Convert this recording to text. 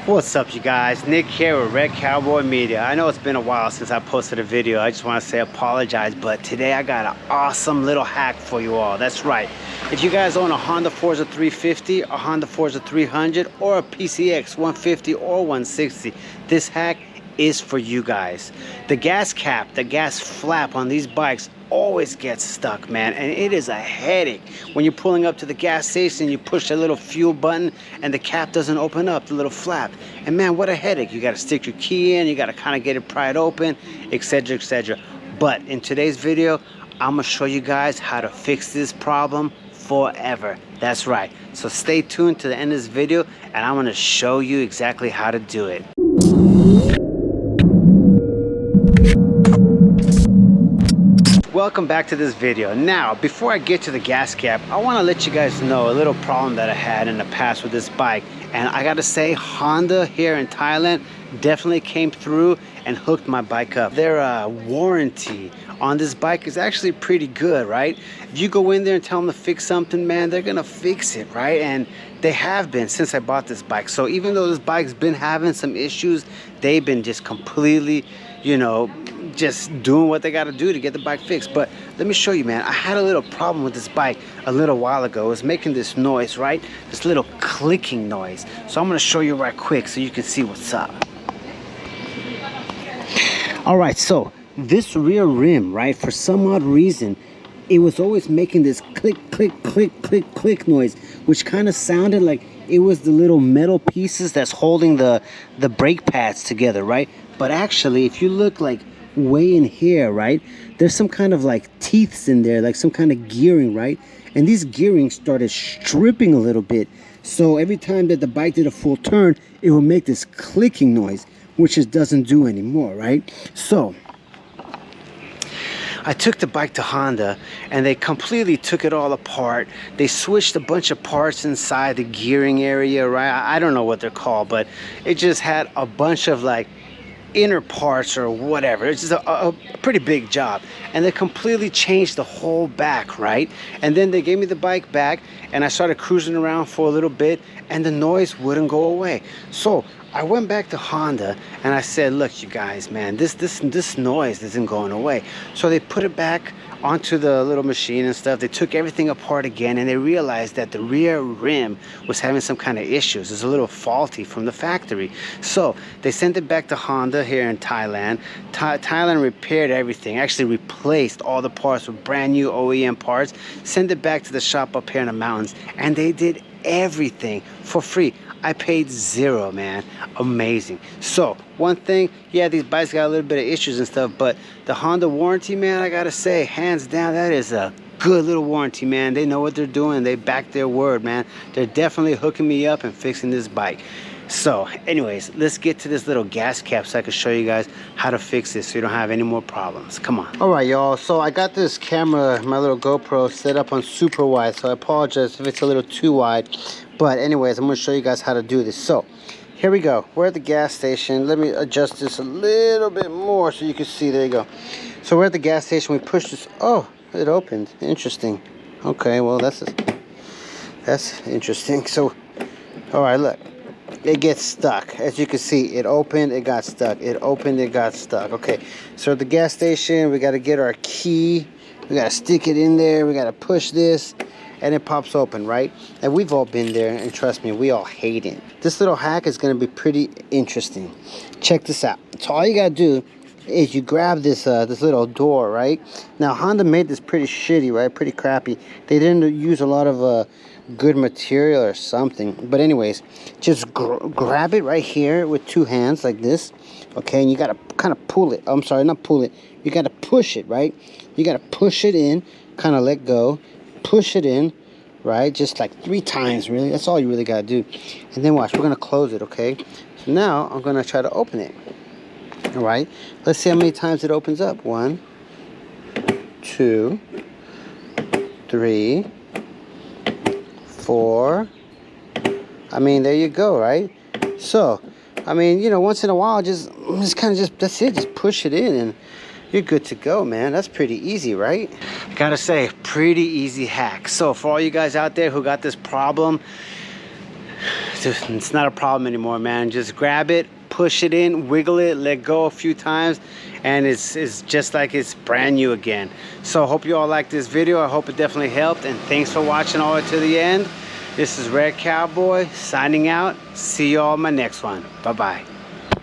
What's up, you guys? Nick here with Red Cowboy Media. I know it's been a while since I posted a video. I just want to say apologize, but today I got an awesome little hack for you all. That's right. If you guys own a Honda Forza 350, a Honda Forza 300, or a PCX 150 or 160, this hack is for you guys. The gas cap, the gas flap on these bikes always gets stuck, man, and it is a headache when you're pulling up to the gas station. You push that little fuel button and the cap doesn't open up, the little flap, and man, what a headache. You got to stick your key in, you got to kind of get it pried open, etc, etc. But in today's video, I'm gonna show you guys how to fix this problem forever. That's right, so stay tuned to the end of this video and I'm gonna show you exactly how to do it. Welcome back to this video. Now, before I get to the gas cap, I want to let you guys know a little problem that I had in the past with this bike. And I gotta say, Honda here in Thailand definitely came through and hooked my bike up. Their warranty on this bike is actually pretty good, right? If you go in there and tell them to fix something, man, they're gonna fix it, right? And they have been since I bought this bike. So even though this bike's been having some issues, they've been just completely, you know, just doing what they got to do to get the bike fixed. But let me show you, man. I had a little problem with this bike a little while ago. It was making this noise, right? This little clicking noise. So I'm going to show you right quick so you can see what's up. All right, so this rear rim, right, for some odd reason, it was always making this click, click, click, click, click noise, which kind of sounded like it was the little metal pieces that's holding the brake pads together, right? But actually, if you look like way in here, right, there's some kind of like teeths in there, like some kind of gearing, right? And these gearings started stripping a little bit. So every time that the bike did a full turn, it would make this clicking noise, which it doesn't do anymore, right? So I took the bike to Honda and they completely took it all apart. They switched a bunch of parts inside the gearing area, right? I don't know what they're called, but it just had a bunch of like inner parts or whatever. It's just a pretty big job, and they completely changed the whole back, right? And then they gave me the bike back and I started cruising around for a little bit and the noise wouldn't go away. So I went back to Honda and I said, look, you guys, man, this noise isn't going away. So they put it back onto the little machine and stuff. They took everything apart again and they realized that the rear rim was having some kind of issues. It's a little faulty from the factory. So they sent it back to Honda here in Thailand. Thailand repaired everything, actually replaced all the parts with brand new OEM parts, sent it back to the shop up here in the mountains, and they did everything for free. I paid zero, man. Amazing. So one thing, yeah, these bikes got a little bit of issues and stuff, but the Honda warranty, man, I gotta say, hands down, that is a good little warranty, man. They know what they're doing. They back their word, man. They're definitely hooking me up and fixing this bike. So anyways, let's get to this little gas cap so I can show you guys how to fix this so you don't have any more problems. Come on. All right, y'all, so I got this camera, my little GoPro, set up on super wide, so I apologize if it's a little too wide. But anyways, I'm going to show you guys how to do this. So here we go. We're at the gas station. Let me adjust this a little bit more so you can see. There you go. So we're at the gas station. We push this. Oh, it opened. Interesting. Okay, well, that's interesting. So, all right, look. It gets stuck. As you can see, it opened, it got stuck. It opened, it got stuck. Okay, so at the gas station, we got to get our key. We got to stick it in there. We got to push this, and it pops open, right? And we've all been there, and trust me, we all hate it. This little hack is going to be pretty interesting. Check this out. So all you got to do is you grab this this little door, right? Now, Honda made this pretty shitty, right? Pretty crappy. They didn't use a lot of good material or something. But anyways, just grab it right here with two hands like this, okay? And you got to kind of pull it. I'm sorry, not pull it. You got to push it, right? You got to push it in, kind of let go, push it in, right? Just like 3 times, really. That's all you really got to do. And then watch, we're going to close it, okay? So now I'm going to try to open it. All right, let's see how many times it opens up. 1, 2, 3, 4. I mean, there you go, right? So, I mean, you know, once in a while, just kind of that's it. Just push it in and you're good to go, man. That's pretty easy, right? Gotta say, pretty easy hack. So for all you guys out there who got this problem, it's not a problem anymore, man. Just grab it, push it in, wiggle it, let go a few times, and it's just like it's brand new again. So hope you all liked this video. I hope it definitely helped, and thanks for watching all the way to the end. This is Red Cowboy signing out. See you all in my next one. Bye bye.